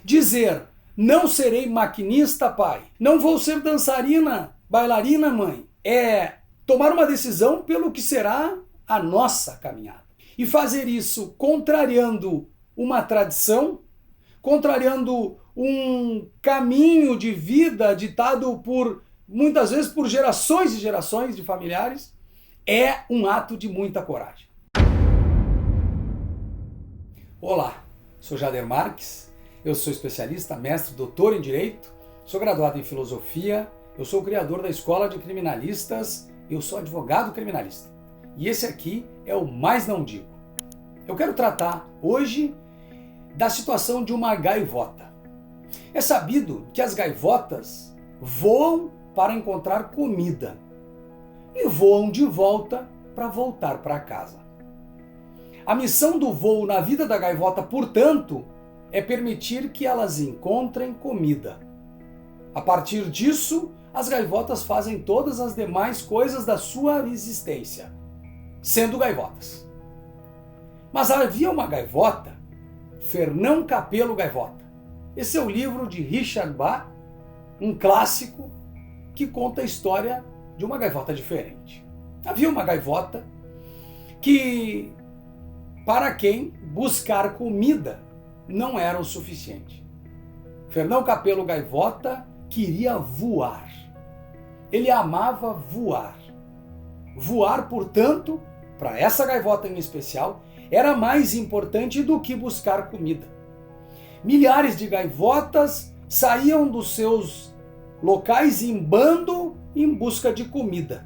Dizer, não serei maquinista, pai. Não vou ser dançarina, bailarina, mãe. É tomar uma decisão pelo que será a nossa caminhada. E fazer isso contrariando uma tradição, contrariando um caminho de vida ditado por, muitas vezes, por gerações e gerações de familiares, é um ato de muita coragem. Olá, sou Jader Marques, eu sou especialista, mestre, doutor em Direito, sou graduado em Filosofia, eu sou o criador da Escola de Criminalistas, eu sou advogado criminalista. E esse aqui é o Mais Não Digo. Eu quero tratar hoje da situação de uma gaivota. É sabido que as gaivotas voam para encontrar comida e voam de volta para voltar para casa. A missão do voo na vida da gaivota, portanto, é permitir que elas encontrem comida. A partir disso, as gaivotas fazem todas as demais coisas da sua existência, sendo gaivotas. Mas havia uma gaivota, Fernão Capelo Gaivota. Esse é o livro de Richard Bach, um clássico que conta a história de uma gaivota diferente. Havia uma gaivota que, para quem buscar comida não era o suficiente. Fernão Capelo Gaivota queria voar. Ele amava voar. Voar, portanto, para essa gaivota em especial, era mais importante do que buscar comida. Milhares de gaivotas saíam dos seus locais em bando em busca de comida.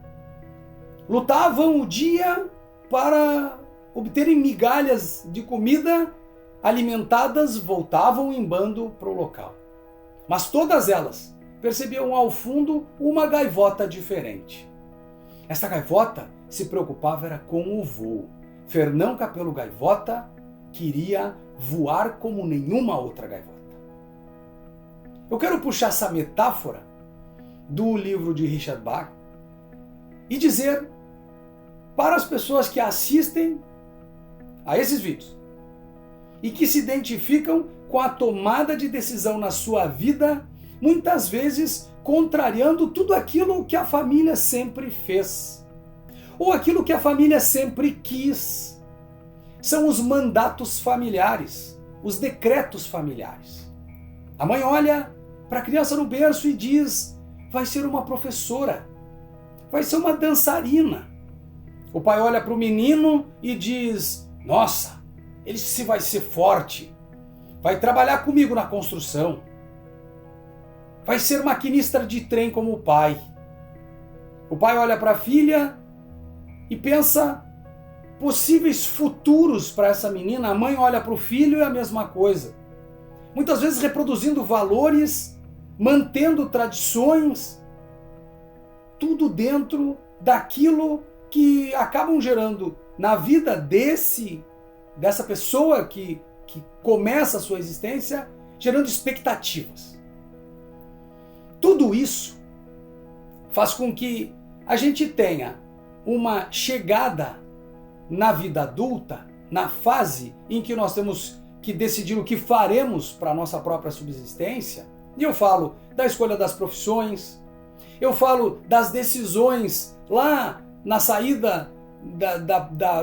Lutavam o dia para obterem migalhas de comida alimentadas, voltavam em bando para o local. Mas todas elas percebiam ao fundo uma gaivota diferente. Esta gaivota se preocupava era com o voo. Fernão Capelo Gaivota queria voar como nenhuma outra gaivota. Eu quero puxar essa metáfora do livro de Richard Bach e dizer para as pessoas que assistem a esses vídeos e que se identificam com a tomada de decisão na sua vida, muitas vezes contrariando tudo aquilo que a família sempre fez, ou aquilo que a família sempre quis. São os mandatos familiares, os decretos familiares. A mãe olha para a criança no berço e diz: vai ser uma professora, vai ser uma dançarina. O pai olha para o menino e diz: nossa, ele se vai ser forte, vai trabalhar comigo na construção, vai ser maquinista de trem como o pai. O pai olha para a filha e pensa possíveis futuros para essa menina. A mãe olha para o filho e é a mesma coisa. Muitas vezes reproduzindo valores, mantendo tradições, tudo dentro daquilo que acabam gerando na vida dessa pessoa que começa a sua existência, gerando expectativas. Tudo isso faz com que a gente tenha uma chegada na vida adulta, na fase em que nós temos que decidir o que faremos para a nossa própria subsistência. E eu falo da escolha das profissões, eu falo das decisões lá na saída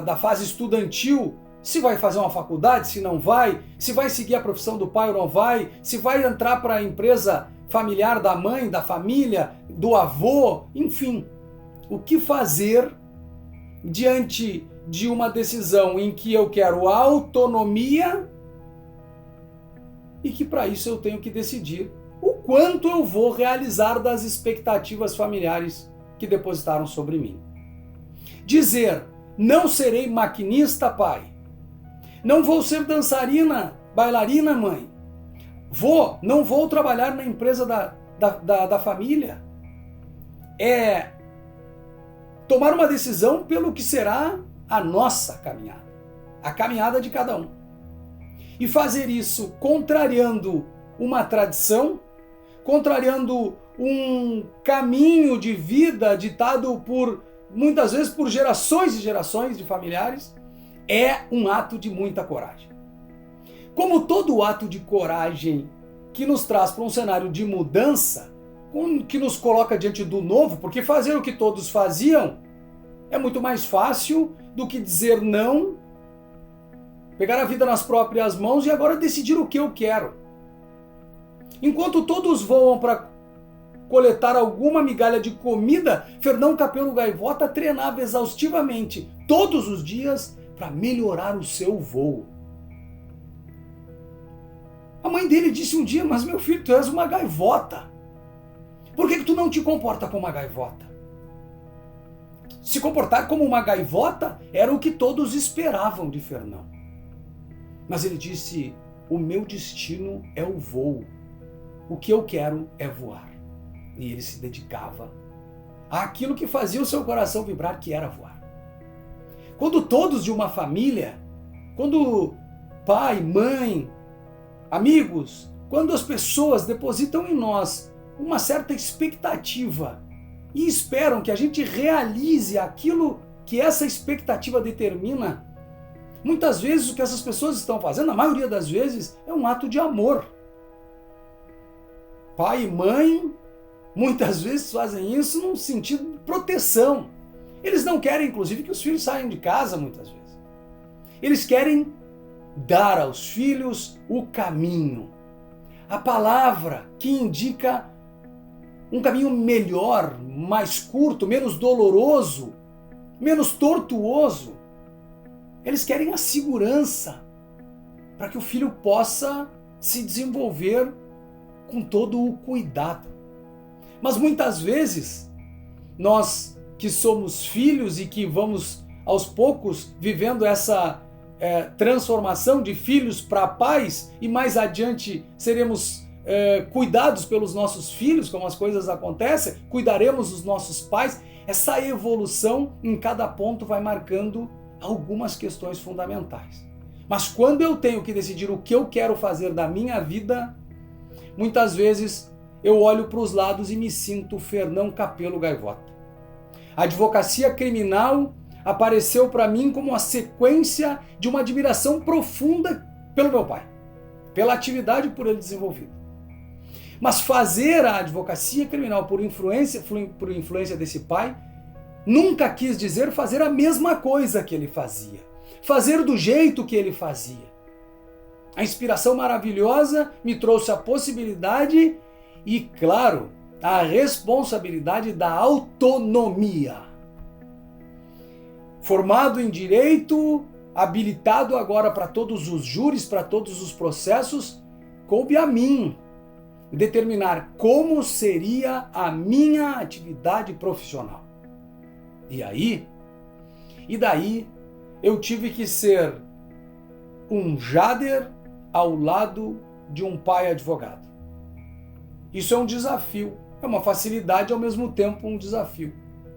da fase estudantil, se vai fazer uma faculdade, se não vai, se vai seguir a profissão do pai ou não vai, se vai entrar para a empresa familiar da mãe, da família, do avô, enfim. O que fazer diante de uma decisão em que eu quero autonomia e que para isso eu tenho que decidir o quanto eu vou realizar das expectativas familiares que depositaram sobre mim. Dizer, não serei maquinista, pai. Não vou ser dançarina, bailarina, mãe. Não vou trabalhar na empresa da família. É tomar uma decisão pelo que será a nossa caminhada, a caminhada de cada um. E fazer isso contrariando uma tradição, contrariando um caminho de vida ditado por, muitas vezes, por gerações e gerações de familiares, é um ato de muita coragem. Como todo ato de coragem que nos traz para um cenário de mudança, que nos coloca diante do novo, porque fazer o que todos faziam é muito mais fácil do que dizer não, pegar a vida nas próprias mãos e agora decidir o que eu quero. Enquanto todos voam para coletar alguma migalha de comida, Fernão Capelo Gaivota treinava exaustivamente todos os dias para melhorar o seu voo. A mãe dele disse um dia: mas meu filho, tu és uma gaivota. Por que tu não te comporta como uma gaivota? Se comportar como uma gaivota era o que todos esperavam de Fernão. Mas ele disse: o meu destino é o voo. O que eu quero é voar. E ele se dedicava àquilo que fazia o seu coração vibrar, que era voar. Quando todos de uma família, quando pai, mãe, amigos, quando as pessoas depositam em nós uma certa expectativa e esperam que a gente realize aquilo que essa expectativa determina, muitas vezes o que essas pessoas estão fazendo, a maioria das vezes, é um ato de amor. Pai e mãe muitas vezes fazem isso num sentido de proteção. Eles não querem, inclusive, que os filhos saiam de casa muitas vezes. Eles querem dar aos filhos o caminho. A palavra que indica um caminho melhor, mais curto, menos doloroso, menos tortuoso. Eles querem a segurança para que o filho possa se desenvolver com todo o cuidado. Mas muitas vezes, nós que somos filhos e que vamos aos poucos vivendo essa transformação de filhos para pais, e mais adiante seremos cuidados pelos nossos filhos, como as coisas acontecem, cuidaremos dos nossos pais. Essa evolução em cada ponto vai marcando algumas questões fundamentais. Mas quando eu tenho que decidir o que eu quero fazer da minha vida, muitas vezes eu olho para os lados e me sinto Fernão Capelo Gaivota. A advocacia criminal apareceu para mim como a sequência de uma admiração profunda pelo meu pai, pela atividade por ele desenvolvida. Mas fazer a advocacia criminal por influência desse pai nunca quis dizer fazer a mesma coisa que ele fazia, fazer do jeito que ele fazia. A inspiração maravilhosa me trouxe a possibilidade e, claro, a responsabilidade da autonomia. Formado em direito, habilitado agora para todos os júris, para todos os processos, coube a mim determinar como seria a minha atividade profissional. E daí eu tive que ser um Jader ao lado de um pai advogado. Isso é um desafio, é uma facilidade ao mesmo tempo um desafio.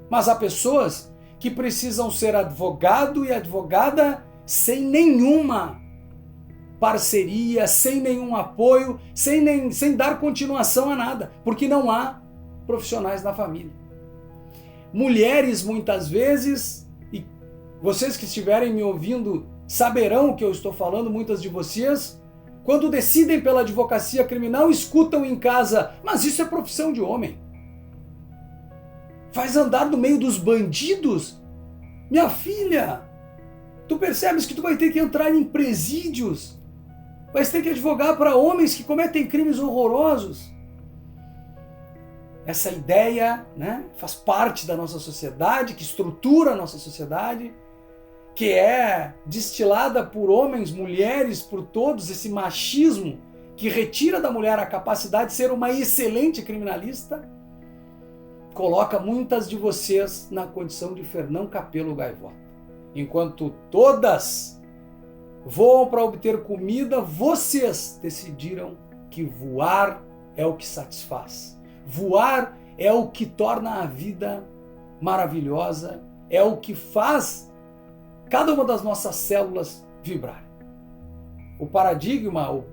Mas há pessoas que precisam ser advogado e advogada sem nenhuma parceria, sem nenhum apoio, sem dar continuação a nada, porque não há profissionais na família. Mulheres, muitas vezes, e vocês que estiverem me ouvindo saberão o que eu estou falando, muitas de vocês, quando decidem pela advocacia criminal, escutam em casa: mas isso é profissão de homem. Faz andar no meio dos bandidos? Minha filha, tu percebes que tu vai ter que entrar em presídios? Vai ter que advogar para homens que cometem crimes horrorosos? Essa ideia, né, faz parte da nossa sociedade, que estrutura a nossa sociedade, que é destilada por homens, mulheres, por todos, esse machismo que retira da mulher a capacidade de ser uma excelente criminalista, coloca muitas de vocês na condição de Fernão Capelo Gaivota. Enquanto todas voam para obter comida, vocês decidiram que voar é o que satisfaz. Voar é o que torna a vida maravilhosa, é o que faz cada uma das nossas células vibrar. O paradigma,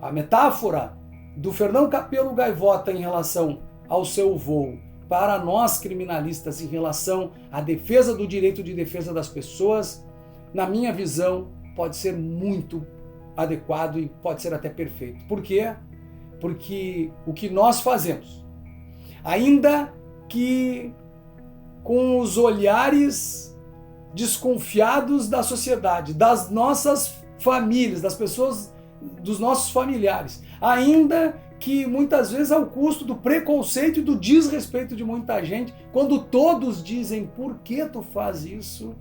a metáfora do Fernão Capelo Gaivota em relação ao seu voo, para nós criminalistas em relação à defesa do direito de defesa das pessoas, na minha visão, pode ser muito adequado e pode ser até perfeito. Por quê? Porque o que nós fazemos, ainda que com os olhares desconfiados da sociedade, das nossas famílias, das pessoas, dos nossos familiares, ainda que muitas vezes ao custo do preconceito e do desrespeito de muita gente, quando todos dizem por que tu faz isso,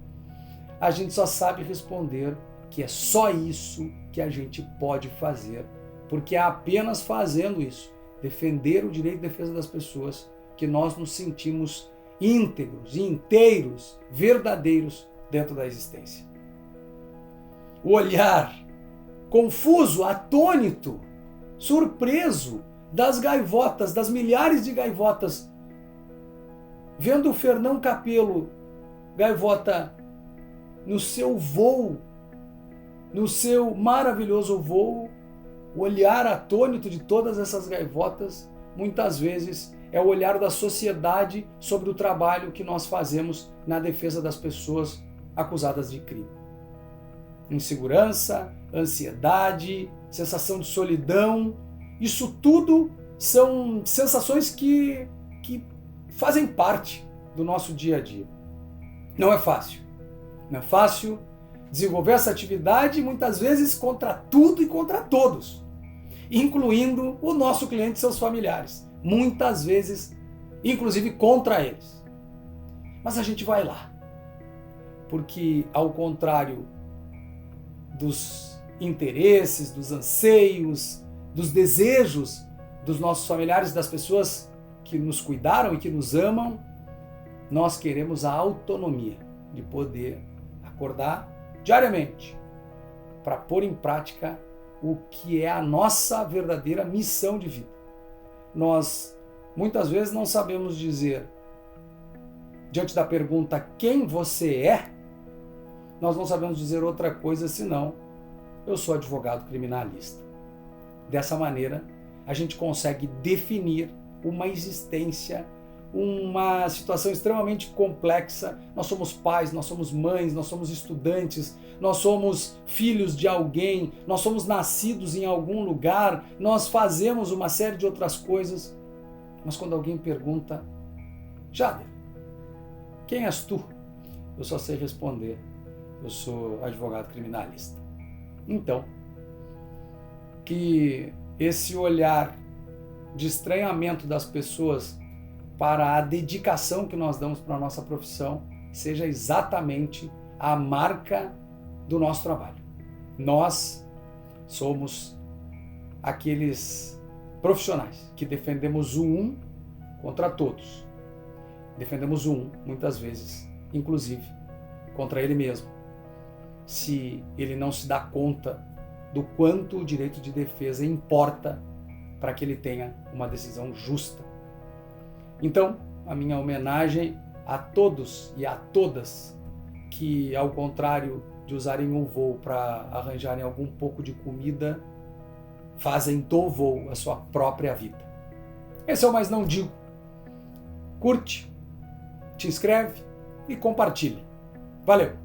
a gente só sabe responder que é só isso que a gente pode fazer, porque é apenas fazendo isso, defender o direito de defesa das pessoas, que nós nos sentimos íntegros, inteiros, verdadeiros dentro da existência. O olhar confuso, atônito, surpreso das gaivotas, das milhares de gaivotas, vendo o Fernão Capello, gaivota, no seu voo, no seu maravilhoso voo, o olhar atônito de todas essas gaivotas, muitas vezes é o olhar da sociedade sobre o trabalho que nós fazemos na defesa das pessoas acusadas de crime. Insegurança, ansiedade, sensação de solidão, isso tudo são sensações que fazem parte do nosso dia a dia. Não é fácil. Não é fácil desenvolver essa atividade, muitas vezes contra tudo e contra todos, incluindo o nosso cliente e seus familiares. Muitas vezes, inclusive contra eles. Mas a gente vai lá, porque ao contrário dos interesses, dos anseios, dos desejos dos nossos familiares, das pessoas que nos cuidaram e que nos amam, nós queremos a autonomia de poder acordar diariamente para pôr em prática o que é a nossa verdadeira missão de vida. Nós muitas vezes não sabemos dizer, diante da pergunta quem você é, nós não sabemos dizer outra coisa senão eu sou advogado criminalista. Dessa maneira, a gente consegue definir uma existência, uma situação extremamente complexa. Nós somos pais, nós somos mães, nós somos estudantes, nós somos filhos de alguém, nós somos nascidos em algum lugar, nós fazemos uma série de outras coisas. Mas quando alguém pergunta, Jader, quem és tu? Eu só sei responder, eu sou advogado criminalista. Então, que esse olhar de estranhamento das pessoas para a dedicação que nós damos para a nossa profissão seja exatamente a marca do nosso trabalho. Nós somos aqueles profissionais que defendemos o um contra todos. Defendemos o um, muitas vezes, inclusive, contra ele mesmo, se ele não se dá conta do quanto o direito de defesa importa para que ele tenha uma decisão justa. Então, a minha homenagem a todos e a todas que, ao contrário de usarem o voo para arranjarem algum pouco de comida, fazem do voo a sua própria vida. Esse é o Mais Não Digo. Curte, te inscreve e compartilhe. Valeu!